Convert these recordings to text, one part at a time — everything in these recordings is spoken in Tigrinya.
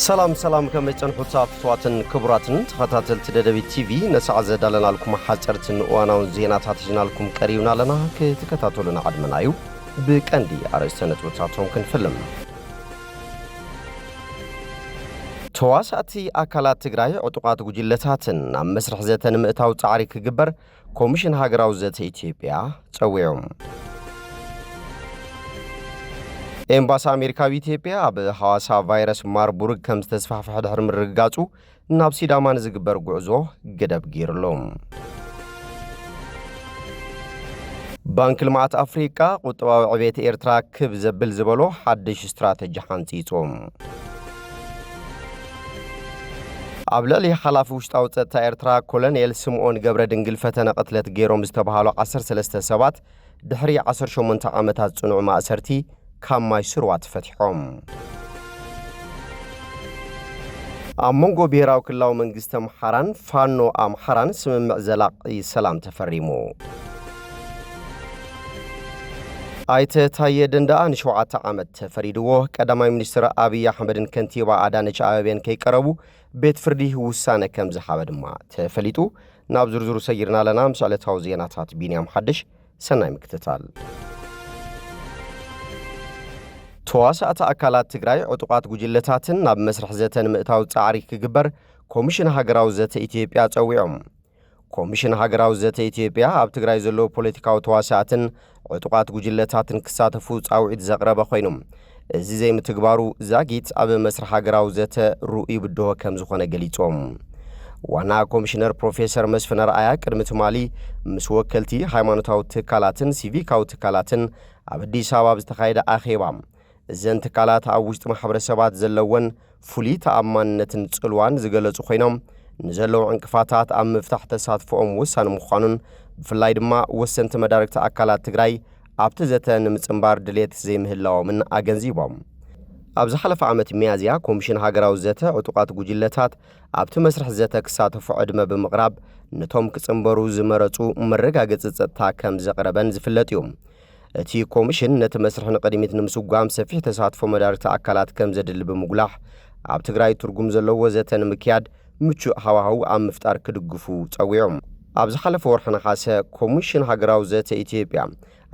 سلام كميتن حساب فواتن كبراتن تخطاتل تدبي تي في نسعى زدالنا لكم حاجرتن وانا زينات هاتجنا لكم قريبنا لنا كتكتاتلنا عدمنايو بكندي ارستنت وتاتهم كنفلم تواساتي اكالات تግራይ ዕጡቃት ጉጅለታትን ኣብ መስርሕ ዘተን ምእታው ጻዕሪ ክግበር ኮሚሽን ሃገራዊ ዘተ ኢትዮጵያ ጸዊዑም ኤምባሲ አሜሪካዊ ኢትዮጵያ ኣብ ሐዋሳ ቫይረስ ማርቡርግ ከም ዝተስፋሕፈሐ ድሕሪ ምርጋጹ ናብ ሲዳማን ዝግበር ጉዕዞ ገደብ ጌርሎም ባንክ ልማት አፍሪካ ቁጠባዊ ዕቤት ኤርትራ ክብ ዘብል ዝበሎ ሓድሽ ስትራቴጂ ሓንጺጾም አብለሊ ሐላፍ ውሽጣው ጸጥታ ኤርትራ ኮሎኔል ስምዖን ገብረ ድንግል ፈተነ ቅትለት ገይሮም ዝተባሃሉ 13 ሰባት ድሕሪ 18 ዓመታት ጽኑዕ ማእሰርቲ ካማይ ስርዋት ፈትሖም አሞንጎ ብሔራዊ ክልላዊ መንግስት አምሓራን ፋኖ አምሓራን ስምምዕ ዘላቂ ሰላም ተፈሪሙ አይተ ታየ ደንዳአን 7 ዓመት ተፈሪድዎ ቀዳማይ ሚኒስትር አብይ አሕመድን ከንቲባ አዳነች አቤቤን ከይቀረቡ ቤት ፍርዲ ውሳነ ከም ዝሓበ ድማ ተፈሊጡ ናብ ዝርዝሩ ሰይርና ለና ምስዕለታው ዜናታት ቢንያም ሓድሽ ሰናይ ምክትታል ተዋሳእታ አካላት ትግራይ ዕጡቃት ጉጅለታትን ናብ መስርሕ ዘተን ምእታው ጻዕሪ ክግበር ኮሚሽን ሃገራዊ ዘተ ኢትዮጵያ ጸዊዖም ኮሚሽን ሃገራዊ ዘተ ኢትዮጵያ ኣብ ትግራይ ዘሎ ፖለቲካዊ ተዋሳእትን ዕጡቃት ጉጅለታትን ክሳተፉ ጻውዒት ዘቕረበ ኮይኖም እዚ ዘይምትግባሩ ዛጊት ኣብ መስርሕ ሃገራዊ ዘተ ሩኢ ብድሆ ከም ዝኾነ ገሊጾም ዋና ኮሚሽነር ፕሮፌሰር መስፍን ረኣያ ቅድሚ ትማሊ ምስ ወከልቲ ሃይማኖታዊ ትካላትን ሲቪካዊ ትካላትን ኣብ አዲስ አበባ ዝተኻየደ ኣኼባ እዘን ትካላት ኣብ ውሽጢ ማሕበረሰባት ዘለወን ፍሉይ ተኣማንነትን ጽልዋን ዝገለጹ ኮይኖም ንዘለዉ ዕንቅፋታት ኣብ ምፍታሕ ተሳትፎኦም ወሳኒ ምዃኑን ብፍላይ ድማ ወሰንቲ መዳርግቲ ኣካላት ትግራይ ኣብቲ ዘተ ንምጽምባር ድሌት ዘይምህላዎምን ኣገንዚቦም ኣብ ዝሓለፈ ዓመት ሚያዝያ ኮሚሽን ሃገራዊ ዘተ ዕጡቃት ጉጅለታት ኣብቲ መስርሕ ዘተ ክሳተፉ ዕድመ ብምቕራብ ነቶም ክጽምበሩ ዝመረጹ መረጋገጺ ጸጥታ ከም ዘቕረበን ዝፍለጥ እዩ እቲ ኮሚሽን ነቲ መስርሕ ንቅድሚት ንምስጓም ሰፊሕ ተሳትፎ መዳርግቲ ኣካላት ከም ዘድሊ ብምጉላሕ ኣብ ትግራይ ትርጉም ዘለዎ ዘተ ንምክያድ ምቹእ ሃዋህው ኣብ ምፍጣር ክድግፉ ጸዊዖም ኣብ ዝሓለፈ ወርሒ ነሓሰ ኮሚሽን ሃገራዊ ዘተ ኢትዮጵያ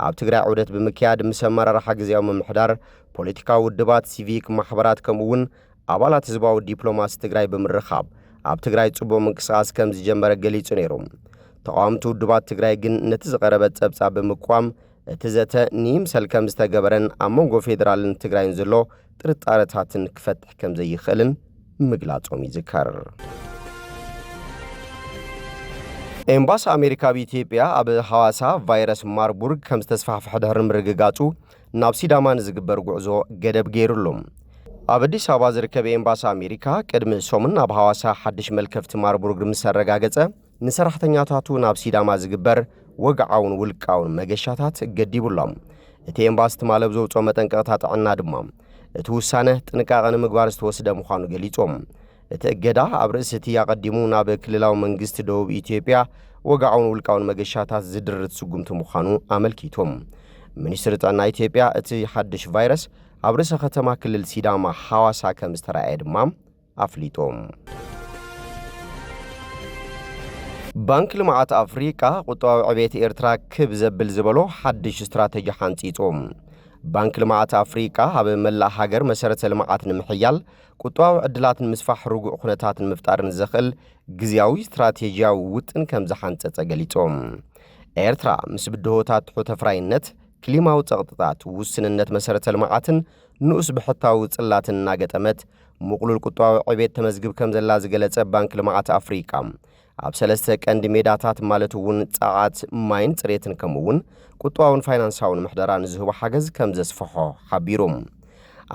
ኣብ ትግራይ ዑደት ብምክያድ ምስ ኣመራርሓ ግዝያዊ ምምሕዳር ፖለቲካዊ ውድባት ሲቪክ ማሕበራት ከምኡውን ኣባላት ህዝባዊ ዲፕሎማሲ ትግራይ ብምርኻብ ኣብ ትግራይ ጽቡቕ ምንቅስቓስ ከም ዝጀመረ ገሊጹ ነይሩ ተቃዋምቲ ውድባት ትግራይ ግን ነቲ ዝቐረበ ጸብጻብ ብምቋም እቲ ዘተ ንይምሰል ከም ዝተገበረን ኣብ መንጎ ፌደራልን ትግራይን ዘሎ ጥርጣረታትን ክፈትሕ ከም ዘይኽእልን ምግላጾም ይዝከር ኤምባሲ አሜሪካዊ ኢትዮጵያ ኣብ ሐዋሳ ቫይረስ ማርቡርግ ከም ዝተስፋሕፈሐ ድሕሪ ምርግጋጹ ናብ ሲዳማን ዝግበር ጉዕዞ ገደብ ገይሩሎም ኣብ አዲስ አበባ ዝርከብ ኤምባሲ አሜሪካ ቅድሚ ሶምን ኣብ ሐዋሳ ሓድሽ መልከፍቲ ማርቡርግ ምስ ተረጋገጸ ንሰራሕተኛታቱ ናብ ሲዳማ ዝግበር ወግዓውን ውልቃውን መገሻታት ገዲቡሎም እቲ ኤምባሲ ትማለብ ዘውፅኦ መጠንቀቕታ ጥዕና ድማ እቲ ውሳነ ጥንቃቐ ንምግባር ዝተወሰደ ምዃኑ ገሊጾም እቲ እገዳ ኣብ ርእሲ እቲ ያቀዲሙ ናብ ክልላዊ መንግስቲ ደቡብ ኢትዮጵያ ወግዓውን ውልቃውን መገሻታት ዝድርት ስጉምቲ ምዃኑ ኣመልኪቶም ሚኒስትሪ ጥዕና ኢትዮጵያ እቲ ሓድሽ ቫይረስ ኣብ ርእሰ ከተማ ክልል ሲዳማ ሐዋሳ ከም ዝተረኣየ ድማ ኣፍሊጦም ባንክ ልማት አፍሪካ ቁጠባዊ ዕቤት ኤርትራ ክብ ዘብል ዝበሎ ሓድሽ ስትራቴጂ ሓንጺጾም ባንክ ልማት አፍሪካ ኣብ መላእ ሃገር መሰረተ ልምዓት ንምሕያል ቁጠባዊ ዕድላትን ምስፋሕ ርጉእ ኩነታትን ምፍጣርን ዘኽእል ግዝያዊ ስትራቴጂያዊ ውጥን ከም ዝሓንጸጸ ገሊጾም ኤርትራ ምስ ብድሆታት ትሑት ተፍራይነት ክሊማዊ ጸቕጥታት ውስንነት መሰረተ ልምዓትን ንኡስ ብሕታዊ ጽላትን እናገጠመት ምቕሉል ቁጠባዊ ዕቤት ተመዝግብ ከም ዘላ ዝገለጸ ባንክ ልማት አፍሪካ ኣብ ሰለስተ ቀንዲ ሜዳታት ማለት እውን ጻዓት ማይን ጽሬትን ከምኡውን ቁጠባውን ፋይናንሳውን ምሕደራን ዝህቡ ሓገዝ ከም ዘስፈሖ ሓቢሮም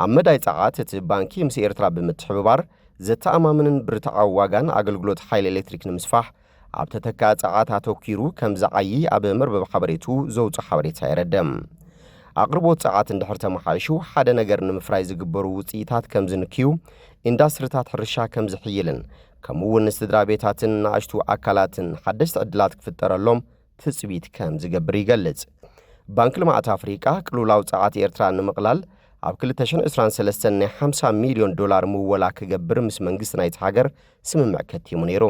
ኣብ መዳይ ጻዓት እቲ ባንኪ ምስ ኤርትራ ብምትሕብባር ዘተኣማምንን ብርትዓዊ ዋጋን ኣገልግሎት ሓይሊ ኤሌክትሪክ ንምስፋሕ ኣብ ተተካእ ጻዓት ኣተኪሩ ከም ዝዓዪ ኣብ መርበብ ሓበሬቱ ዘውፅእ ሓበሬታ የረደም ኣቅርቦት ጻዓት እንድሕር ተመሓይሹ ሓደ ነገር ንምፍራይ ዝግበሩ ውጽኢታት ከም ዝንክዩ ኢንዳስትሪታት ሕርሻ ከም ዝሕይልን ከምኡውን ንስድራ ቤታትን ንኣሽቱ ኣካላትን ሓደስቲ ዕድላት ክፍጠረሎም ትጽቢት ከም ዝገብር ይገልጽ ባንክ ልማት አፍሪካ ቅሉላው ጻዓት ኤርትራ ንምቕላል ኣብ 2023 ናይ 50 ሚልዮን ዶላር ምወላ ክገብር ምስ መንግስቲ ናይቲ ሃገር ስምምዕ ከቲሙ ነይሩ።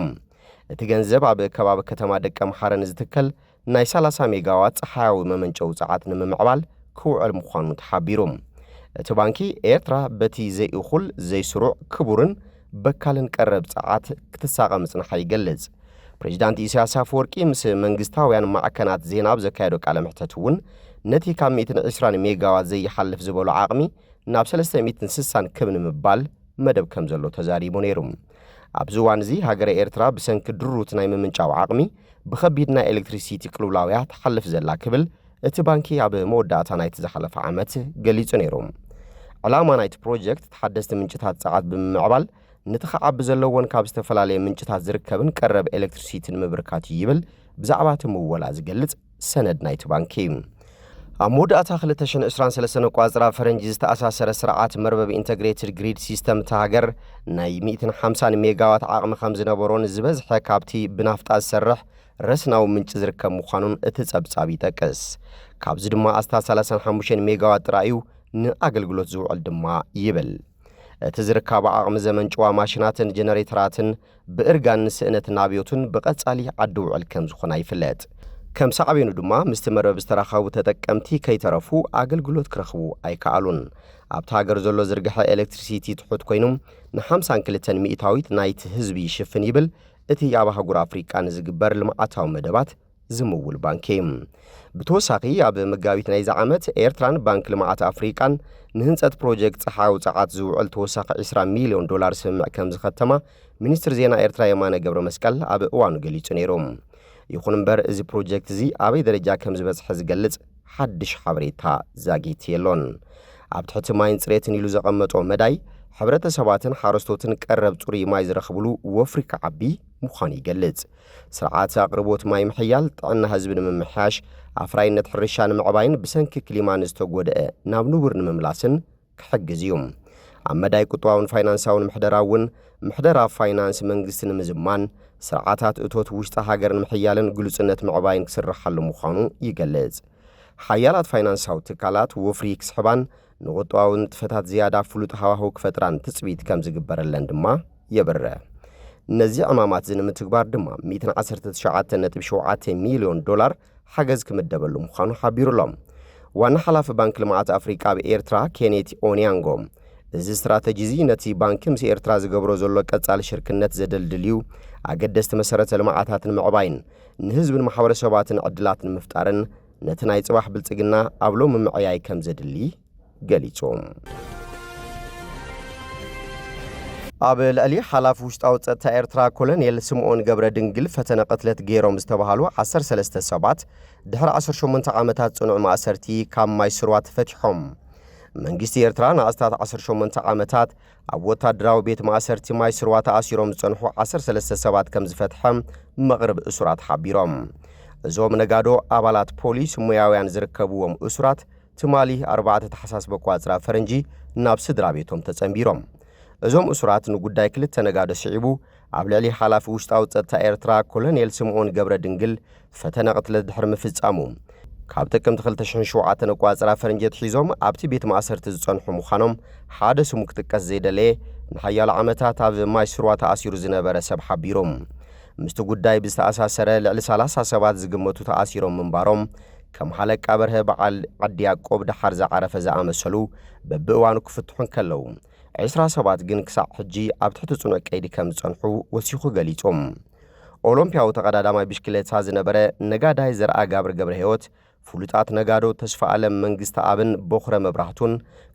እቲ ገንዘብ ኣብ ከባቢ ከተማ ደቀ መሓረን ዝትከል ናይ 30 ሜጋዋት ፀሓያዊ መመንጨዊ ፀዓት ንምምዕባል ክውዕል ምዃኑ ተሓቢሩ። እቲ ባንኪ ኤርትራ በቲ ዘይእኹል ዘይስሩዕ ክቡርን በካልን ቀረብ ፀዓት ክትሳቐም ጽንሓ ይገልጽ። ፕሬዚዳንት ኢሳያስ አፈወርቂ ምስ መንግስታውያን ማዕከናት ዜና ብዘካየዶ ቃለ መሕተት እውን ነቲ ካብ 120 ሜጋዋት ዘይሓልፍ ዝበሉ ዓቕሚ ናብ 360 ክብ ንምባል መደብ ከም ዘሎ ተዛሪቡ ነይሩ። ኣብዚ እዋን እዚ ሃገረ ኤርትራ ብሰንኪ ድሩት ናይ ምምንጫው ዓቕሚ ብኸቢድ ናይ ኤሌክትሪሲቲ ቅልውላውያ ተሓልፍ ዘላ ክብል እቲ ባንኪ ኣብ መወዳእታ ናይቲ ዝሓለፈ ዓመት ገሊጹ ነይሩ። ዕላማ ናይቲ ፕሮጀክት ተሓደስቲ ምንጭታት ፀዓት ብምምዕባል ነቲ ከዓቢ ዘለዎን ካብ ዝተፈላለየ ምንጭታት ዝርከብን ቀረብ ኤሌክትሪሲቲን ምብርካት ይብል ብዛዕባ እቲ ምወላ ዝገልጽ ሰነድ ናይቲ ባንኪ። ኣብ መወዳእታ 2023 ቋፅራ ፈረንጂ ዝተኣሳሰረ ስርዓት መርበብ ኢንተግሬትድ ግሪድ ሲስተም ተሃገር ናይ 150 ሜጋዋት ዓቕሚ ከም ዝነበሮን ዝበዝሐ ካብቲ ብናፍጣ ዝሰርሕ ረስናዊ ምንጭ ዝርከብ ምዃኑን እቲ ጸብጻብ ይጠቅስ። ካብዚ ድማ ኣስታት 35 ሜጋዋት ጥራዩ ንኣገልግሎት ዝውዕል ድማ ይብል። እቲ ዝርከቡ ዓቕሚ ዘመንጭዋ ማሽናትን ጀነሬተራትን ብእርጋን ንስእነትን ኣብዮትን ብቐጻሊ ዓዲ ውዕል ከም ዝኾና ይፍለጥ። ከም ሳዕቤኑ ድማ ምስቲ መርበብ ዝተረኸቡ ተጠቀምቲ ከይተረፉ ኣገልግሎት ክረኽቡ ኣይከኣሉን። ኣብቲ ሃገር ዘሎ ዝርግሐ ኤሌክትሪሲቲ ትሑት ኮይኑ ን52 ሚእታዊት ናይቲ ህዝቢ ይሽፍን ይብል እቲ ኣብ ኣህጉር ኣፍሪቃ ንዝግበር ልምዓታዊ መደባት ዝምውል ባንኪ። ብተወሳኺ ኣብ መጋቢት ናይዚ ዓመት ኤርትራን ባንክ ልምዓት ኣፍሪቃን ንህንፀት ፕሮጀክት ፀሓያዊ ፀዓት ዝውዕል ተወሳኺ 20 ሚልዮን ዶላር ስምምዕ ከም ዝኸተማ ሚኒስትር ዜና ኤርትራ የማነ ገብረ መስቀል ኣብ እዋኑ ገሊጹ ነይሩ። ይኹን እምበር እዚ ፕሮጀክት እዚ ኣበይ ደረጃ ከም ዝበፅሐ ዝገልጽ ሓድሽ ሓበሬታ ዛጊት የሎን። ኣብ ትሕቲ ማይን ፅሬትን ኢሉ ዘቐመጦ መዳይ ሕብረተሰባትን ሓረስቶትን ቀረብ ጽሩይ ማይ ዝረኽብሉ ወፍሪ ክዓቢ ምዃኑ ይገልጽ። ስርዓት ኣቕርቦት ማይ ምሕያል ጥዕና ህዝቢ ንምምሕያሽ ኣፍራይነት ሕርሻ ንምዕባይን ብሰንኪ ክሊማን ዝተጎድአ ናብ ንቡር ንምምላስን ክሕግዝ እዩ። ኣብ መዳይ ቁጥባውን ፋይናንሳውን ምሕደራውን ምሕደራ ፋይናንስ መንግስቲ ንምዝማን ስርዓታት እቶት ውሽጢ ሃገር ንምሕያልን ግሉጽነት ምዕባይን ክስርሓሉ ምዃኑ ይገልጽ። ሓያላት ፋይናንሳዊ ትካላት ወፍሪ ክስሕባን ንቁጥባውን ንጥፈታት ዝያዳ ፍሉጥ ሃዋህው ክፈጥራን ትጽቢት ከም ዝግበረለን ድማ የብረ። እነዚ ዕማማት ንምትግባር ድማ 119.7 ሚልዮን ዶላር ሓገዝ ክምደበሉ ምዃኑ ሓቢሩሎም። ዋና ሓላፊ ባንክ ልምዓት ኣፍሪቃ ብኤርትራ ኬኔት ኦንያንጎ እዚ ስትራቴጂ እዚ ነቲ ባንኪ ምስ ኤርትራ ዝገብሮ ዘሎ ቀጻሊ ሽርክነት ዘደልድል እዩ፣ ኣገደስቲ መሰረተ ልምዓታትን ምዕባይን ንህዝብን ማሕበረሰባትን ዕድላትን ምፍጣርን ነቲ ናይ ጽባሕ ብልጽግና ኣብ ሎሚ ምዕያይ ከም ዘድሊ ገሊጾም። ኣብ ልዕሊ ሓላፊ ውሽጣዊ ጸጥታ ኤርትራ ኮሎኔል ስምዖን ገብረ ድንግል ፈተነ ቅትለት ገይሮም ዝተባሃሉ 13 ሰባት ድሕሪ 18 ዓመታት ጽኑዕ ማእሰርቲ ካብ ማይ ስርዋ ተፈቲሖም። መንግስቲ ኤርትራ ንኣስታት 18 ዓመታት ኣብ ወታደራዊ ቤት ማእሰርቲ ማይ ስርዋ ተኣሲሮም ዝጸንሑ 13 ሰባት ከም ዝፈትሐ መቕረቢ እሱራት ሓቢሮም። እዞም ነጋዶ ኣባላት ፖሊስ ሙያውያን ዝርከብዎም እሱራት ትማሊ 4 ተሓሳስ በቋፅራ ፈረንጂ ናብ ስድራ ቤቶም ተጸንቢሮም። እዞም እሱራት ንጉዳይ ክልተ ነጋዶ ስዒቡ ኣብ ልዕሊ ሓላፊ ውሽጣዊ ጸጥታ ኤርትራ ኮሎኔል ስምዖን ገብረ ድንግል ፈተነ ቅትለት ድሕሪ ምፍጻሙ ካብ ጥቅምቲ 2007 ቋፅራ ፈረንጂ ሒዞም ኣብቲ ቤት ማእሰርቲ ዝጸንሑ ምዃኖም ሓደ ስሙ ክጥቀስ ዘይደለየ ንሓያሎ ዓመታት ኣብ ማይ ስርዋ ተኣሲሩ ዝነበረ ሰብ ሓቢሮም። ምስቲ ጉዳይ ብዝተኣሳሰረ ልዕሊ 30 ሰባት ዝግመቱ ተኣሲሮም ምንባሮም ከም ሓለቃ በርሀ በዓል ዓዲ ያዕቆብ ድሓር ዝዓረፈ ዝኣመሰሉ በብእዋኑ ክፍትሑን ከለዉ 20 ሰባት ግን ክሳዕ ሕጂ ኣብ ትሕቲ ጽኑዕ ቀይዲ ከም ዝጸንሑ ወሲኹ ገሊጾም። ኦሎምፒያዊ ተቐዳዳማይ ብሽክሌታ ዝነበረ ነጋዳይ ዘርአ ጋብሪ ገብረ ሕይወት ፍሉጣት ነጋዶ ተስፋ ዓለም መንግስቲ ኣብን በኹረ መብራህቱን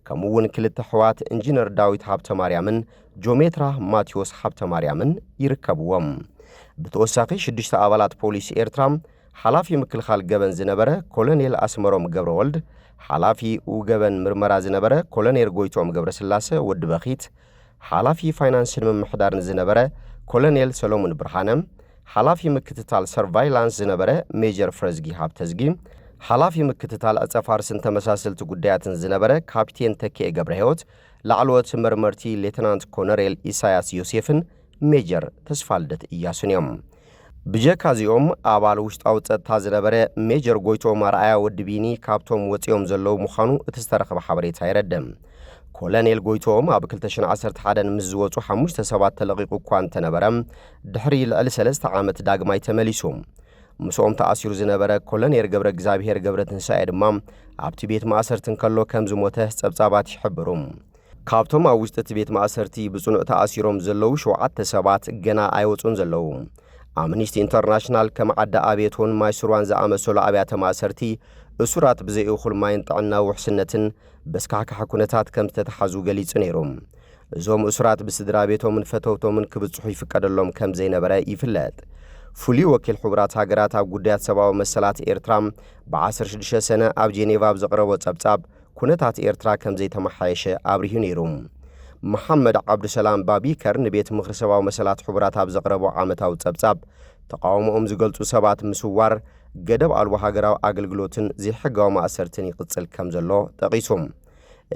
ከምኡውን ክልተ ሕዋት ኢንጂነር ዳዊት ሃብተ ማርያምን ጆሜትራ ማቴዎስ ሃብተ ማርያምን ይርከብዎም። ብተወሳኺ 6 ኣባላት ፖሊስ ኤርትራ ሓላፊ ምክልኻል ገበን ዝነበረ ኮሎኔል ኣስመሮም ገብረ ወልድ፣ ሓላፊ ውገበን ምርመራ ዝነበረ ኮሎኔል ጎይቶም ገብረ ስላሴ ወዲ በኺት፣ ሓላፊ ፋይናንስን ምምሕዳርን ዝነበረ ኮሎኔል ሰሎሞን ብርሃነ፣ ሓላፊ ምክትታል ሰርቫይላንስ ዝነበረ ሜጀር ፍረዝጊ ሃብተዝጊ፣ ሓላፊ ምክትታል ኣጸፋርስን ተመሳሰልቲ ጉዳያትን ዝነበረ ካፕቴን ተኪኤ ገብረ ሕይወት፣ ላዕለዎት መርመርቲ ሌተናንት ኮሎኔል ኢሳያስ ዮሴፍን ሜጀር ተስፋልደት እያሱን እዮም። ብጀካ እዚኦም ኣባል ውሽጣዊ ጸጥታ ዝነበረ ሜጀር ጎይቶም ኣርኣያ ወዲ ቢኒ ካብቶም ወፂኦም ዘለዉ ምዃኑ እቲ ዝተረኸበ ሓበሬታ ይረድም። ኮሎኔል ጎይቶም ኣብ 2011 ምስ ዝወጹ 5 ሰባት ተለቂቁ እኳ እንተነበረ ድሕሪ ልዕሊ 3 ዓመት ዳግማይ ተመሊሱ ምስኦም ተኣሲሩ ዝነበረ ኮሎኔል ገብረ እግዚአብሔር ገብረ ትንሳኤ ድማ ኣብቲ ቤት ማእሰርትን ከሎ ከም ዝሞተ ጸብጻባት ይሕብሩ ካብቶም ኣብ ውሽጢ ቤት ማእሰርቲ ብጽኑዕ ተኣሲሮም ዘለዉ 7 ሰባት ገና ኣይወጹን ዘለዉ ኣምኒስቲ ኢንተርናሽናል ከም ዓዳ ኣቤቶን ማይስሩዋን ዝኣመሰሉ ኣብያተ ማእሰርቲ እሱራት ብዘይ እኹል ማይን ጥዕናዊ ውሕስነትን በስካሕካሕ ኩነታት ከም ዝተተሓዙ ገሊጹ ነይሮም እዞም እሱራት ብስድራ ቤቶምን ፈተውቶምን ክብጽሑ ይፍቀደሎም ከም ዘይነበረ ይፍለጥ ፍሉይ ወኪል ሕቡራት ሃገራት ኣብ ጉዳያት ሰብኣዊ መሰላት ኤርትራ ብ16 ሰነ ኣብ ጄኔቫ ዘቕረቦ ጸብጻብ ኩነታት ኤርትራ ከም ዘይተመሓየሸ አብሪሁ ነይሩ መሐመድ ዓብዱሰላም ባቢከር ንቤት ምክሪ ሰብኣዊ መሰላት ሕቡራት ኣብ ዘቕረቦ ዓመታዊ ጸብጻብ ተቃውሞኦም ዝገልጹ ሰባት ምስዋር ገደብ አልቦ ሃገራዊ አገልግሎትን ዘይሕጋዊ ማእሰርትን ይቅጽል ከም ዘሎ ጠቂሶም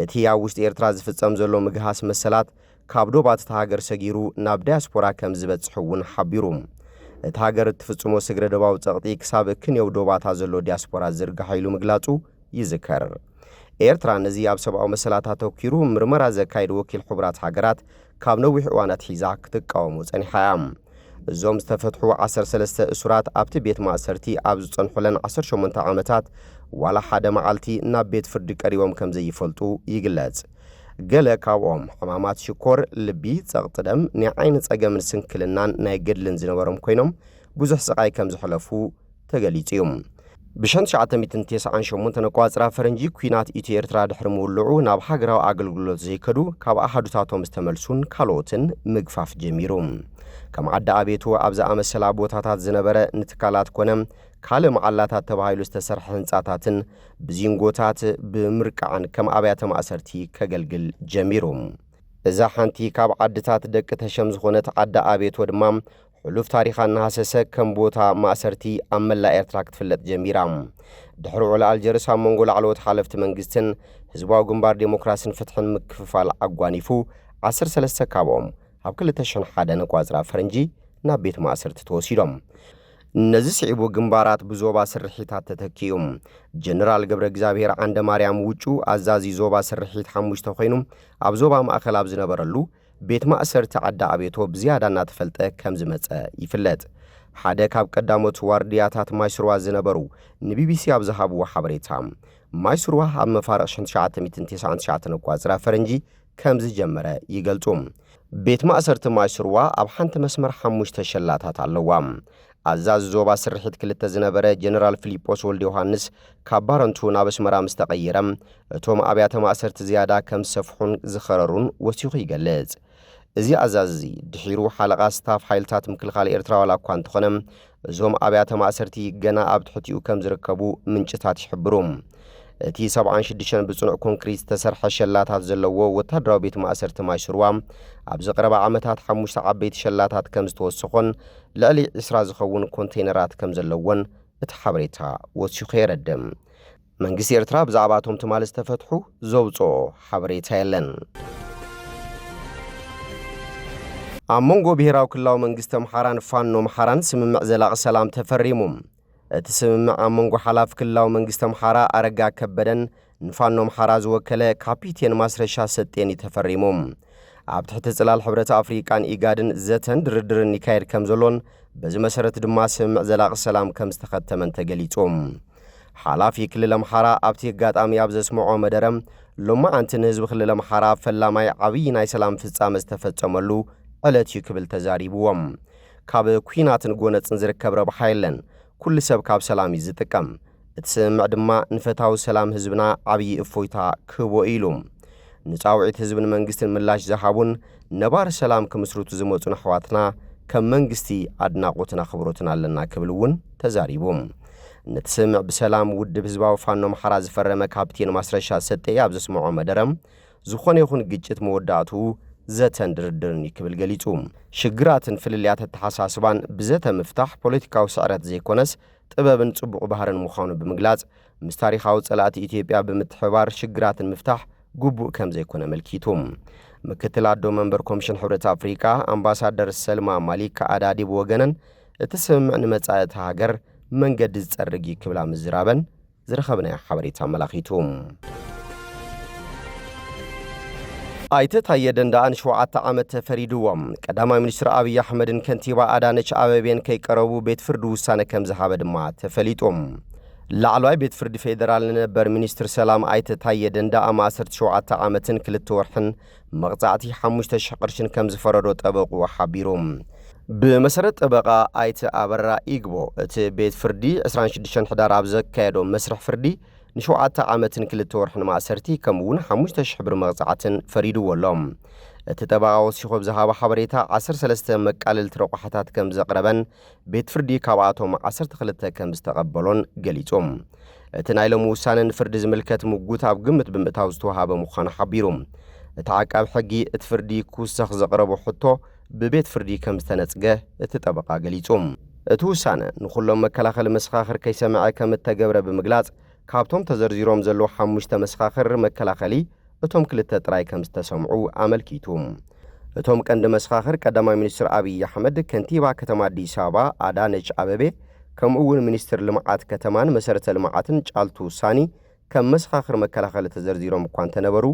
እቲ ኣብ ውሽጢ ኤርትራ ዝፍጸም ዘሎ ምግሃስ መሰላት ካብ ዶባት ሃገር ሰጊሩ ናብ ዲያስፖራ ከም ዝበጽሕ እውን ሓቢሩ እቲ ሃገር እትፍጽሞ ስግረ ደባዊ ጸቕጢ ክሳብ ክንየው ዶባታ ዘሎ ዲያስፖራ ዝርግሓኢሉ ምግላጹ ይዝከር ኤርትራ ነዚ ኣብ ሰብኣዊ መሰላታት ተወኪሩ ምርመራ ዘካይድ ወኪል ሕቡራት ሃገራት ካብ ነዊሕ እዋናት ሒዛ ክትቃወሙ ጸኒሓ እዞም ዝተፈትሑ 13 እሱራት ኣብቲ ቤት ማእሰርቲ ኣብ ዝጸንሑለን 18 ዓመታት ዋላ ሓደ መዓልቲ ናብ ቤት ፍርዲ ቀሪቦም ከም ዘይፈልጡ ይግለጽ ገለ ካብኦም ሕማማት ሽኮር ልቢ ጸቕጢ ደም ናይ ዓይኒ ጸገምን ስንክልናን ናይ ገድልን ዝነበሮም ኮይኖም ብዙሕ ስቃይ ከም ዝሕለፉ ተገሊጹ እዩ ብ1998 ነቋጽራ ፈረንጂ ኩናት ኢትዮ ኤርትራ ድሕሪ ምውልዑ ናብ ሃገራዊ አገልግሎት ዘይከዱ ካብ ኣሓዱታቶም ዝተመልሱን ካልኦትን ምግፋፍ ጀሚሩ ከም ዓዳ ኣቤቱ ኣብ ዝኣመሰላ ቦታታት ዝነበረ ንትካላት ኮነ ካለ መዓላታት ተባሂሉ ዝተሰርሐ ህንጻታትን ብዚንጎታት ብምርቃዕን ከም ኣብያተ ማእሰርቲ ከገልግል ጀሚሩ እዛ ሓንቲ ካብ ዓድታት ደቂ ተሸም ዝኾነት ዓዳ ኣቤቱ ድማ ሕሉፍ ታሪኻን ሃሰሰ ከም ቦታ ማእሰርቲ ኣብ መላእ ኤርትራ ክትፍለጥ ጀሚራ ድሕሪ ዕላ አልጀርስ ኣብ መንጎ ላዕለዎት ሓለፍቲ መንግስትን ህዝባዊ ግንባር ዴሞክራሲን ፍትሕን ምክፍፋል ኣጓኒፉ 13 ካብኦም ኣብ 2001 ነቋጽራ ፈረንጂ ናብ ቤት ማእሰርቲ ተወሲዶም እነዚ ስዒቡ ግንባራት ብዞባ ስርሒታት ተተኪዩ ጀነራል ገብረ እግዚአብሔር ዓንደ ማርያም ውጩ ኣዛዚ ዞባ ስርሒት 5 ኮይኑ ኣብ ዞባ ማእከል ኣብ ዝነበረሉ ቤት ማእሰርቲ ዓዳ ኣቤቶ ብዝያዳ እናተፈልጠ ከም ዝመጸ ይፍለጥ ሓደ ካብ ቀዳሞት ዋርድያታት ማይስሩዋ ዝነበሩ ንቢቢሲ ኣብ ዝሃብዎ ሓበሬታ ማይስሩዋ ኣብ መፋርቕ 1999 ነቋጽራ ፈረንጂ ከም ዝጀመረ ይገልጹ ቤት ማእሰርቲ ማይስሩዋ ኣብ ሓንቲ መስመር 5 ሸላታት ኣለዋ ኣዛዚ ዞባ ስርሒት 2 ዝነበረ ጀነራል ፊሊጶስ ወልደ ዮሐንስ ካብ ባረንቱ ናብ ኣስመራ ምስ ተቐይረ እቶም ኣብያተ ማእሰርቲ ዝያዳ ከም ሰፍሑን ዝኸረሩን ወሲኹ ይገልጽ እዚ ኣዛዚ ድሒሩ ሓለቓ ስታፍ ሓይልታት ምክልኻል ኤርትራ ዋላ እኳ እንተኾነ እዞም ኣብያተ ማእሰርቲ ገና ኣብ ትሕቲኡ ከም ዝርከቡ ምንጭታት ይሕብሩ እቲ 76 ብጽኑዕ ኮንክሪት ዝተሰርሐ ሸላታት ዘለዎ ወታደራዊ ቤት ማእሰርቲ ማይስሩዋ ኣብ ዝቐረባ ዓመታት 5 ዓበይቲ ሸላታት ከም ዝተወሰኾን ልዕሊ 20 ዝኸውን ኮንቴይነራት ከም ዘለዎን እቲ ሓበሬታ ወሲኹ የረድም መንግስቲ ኤርትራ ብዛዕባ እቶም ትማል ዝተፈትሑ ዘውፅኦ ሓበሬታ የለን ኣብ መንጎ ብሄራዊ ክልላዊ መንግስቲ ኣምሓራን ፋኖ ኣምሓራን ስምምዕ ዘላቒ ሰላም ተፈሪሙ እቲ ስምምዕ ኣብ መንጎ ሓላፍ ክልላዊ መንግስቲ ኣምሓራ ኣረጋ ከበደን ንፋኖ ኣምሓራ ዝወከለ ካፒቴን ማስረሻ ሰጤን ተፈሪሙ ኣብ ትሕቲ ጽላል ሕብረት ኣፍሪቃን ኢጋድን ዘተን ድርድርን ይካየድ ከም ዘሎን በዚ መሰረት ድማ ስምምዕ ዘላቒ ሰላም ከም ዝተኸተመን ተገሊጹ ሓላፊ ክልል ኣምሓራ ኣብቲ ኣጋጣሚ ኣብ ዘስምዖ መደረ ሎማዓንቲ ንህዝቢ ክልል ኣምሓራ ፈላማይ ዓብዪ ናይ ሰላም ፍጻመ ዝተፈጸመሉ ዕለት እዩ ክብል ተዛሪብዎም ካብ ኩናትን ጎነፅን ዝርከብ ረብሓ የለን ኩሉ ሰብ ካብ ሰላም ይዝጥቀም እቲ ስምምዕ ድማ ንፈታዊ ሰላም ህዝብና ዓብዪ እፎይታ ክህቦ ኢሉ ንጻውዒት ህዝብን መንግስትን ምላሽ ዝሃቡን ነባር ሰላም ክምስርቱ ዝመፁን ኣሕዋትና ከም መንግስቲ ኣድናቆትን ኣኽብሮትን ኣለና ክብል እውን ተዛሪቡ ነቲ ስምምዕ ብሰላም ውድብ ህዝባዊ ፋኖ ኣምሓራ ዝፈረመ ካፕቴን ማስረሻ ሰጤ ኣብ ዘስምዖ መደረ ዝኾነ ይኹን ግጭት መወዳእቱ ዘተን ድርድርን ክብል ገሊጹ ሽግራትን ፍልልያት ተሓሳስባን ብዘተ ምፍታሕ ፖለቲካዊ ስዕረት ዘይኮነስ ጥበብን ጽቡቕ ባህርን ምዃኑ ብምግላጽ ምስ ታሪኻዊ ጸላእቲ ኢትዮጵያ ብምትሕባር ሽግራትን ምፍታሕ ግቡእ ከም ዘይኮነ መልኪቱ ምክትል ኣዶ መንበር ኮሚሽን ሕብረት ኣፍሪካ ኣምባሳደር ሰልማ ማሊክ ከኣዳዲብ ወገነን እቲ ስምምዕ ንመጻኢ እቲ ሃገር መንገዲ ዝጸርግ ክብላ ምዝራበን ዝረኸብናዮ ሓበሬታ መላኺቱ ኣይተ ታየ ደንዳኣን 7 ዓመት ተፈሪድዎም ቀዳማይ ሚኒስትር አብይ አሕመድን ከንቲባ አዳነች አበቤን ከይቀረቡ ቤት ፍርድ ውሳነ ከም ዝሃበ ድማ ተፈሊጦም ላዕለዋይ ቤት ፍርድ ፌደራል ነበር ሚኒስትር ሰላም ኣይተ ታየ ደንዳኣ ማእሰርቲ 7 ዓመትን 2 ወርሕን መቕጻዕቲ 5000 ቅርሽን ከም ዝፈረዶ ጠበቁ ሓቢሮም بمسرت طبقة آيت أبرا إيجبو ات بيت فردي 26 حدار ኣብ ዘካየዶ መስርሕ ፍርዲ ንሸውዓተ ዓመትን 2 ወርሕን ማእሰርቲ ከምኡውን 5000 ብር መቕጻዕትን ፈሪድዎሎም እቲ ተባባኦ ሲኾብ ዝሃባ ሓበሬታ 13 መቃለልቲ ረቑሓታት ከም ዘቕረበን ቤት ፍርዲ ካብኣቶም 12 ከም ዝተቐበሎን ገሊጾም እቲ ናይ ሎሚ ውሳነን ፍርዲ ዝምልከት ሙጉት ኣብ ግምት ብምእታው ዝተወሃበ ምዃኑ ሓቢሮም እቲ ዓቃቢ ሕጊ እቲ ፍርዲ ክውሰኽ ዘቕረቦ ሕቶ ببيت فردي كم استنسجه اتطبقا قليصوم اتوسانه نخلو مكلاخل مسخاخر كيسمع كم التجبره بمغلاص كابتوم تزرزيروم زلو 5 مسخاخر مكلاخلي اتوم كلته طراي كم استسمعوا عملكيتوم اتوم قند مسخاخر قداماي ሚኒስትር አብይ አህመድ ከንቲባ ከተማ አዲስ አበባ አዳነች አበቤ ከምኡውን ሚኒስትር ልማዓት ከተማን መሰረተ ልማዓትን ጫልቱ ሳኒ ከም መስኻኽር መከላኸል ተዘርዚሮም እንኳን ተነበሩ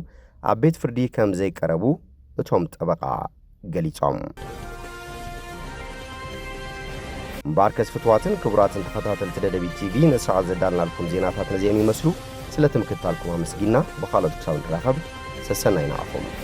አቤት ፍርዲ ከም ዘይቀረቡ እቶም ጠበቃ ገሊጾም ባርከስ ፍትዋትን ክቡራትን ተኸታተልቲ ደደቢት ቲቪ ነሰዓት ዘዳልናልኩም ዜናታት ነዚኦም ይመስሉ ስለተምክታልኩም አመስጊና በኻሎት ክሳብ ንራኸብ ሰሰናይና አኹም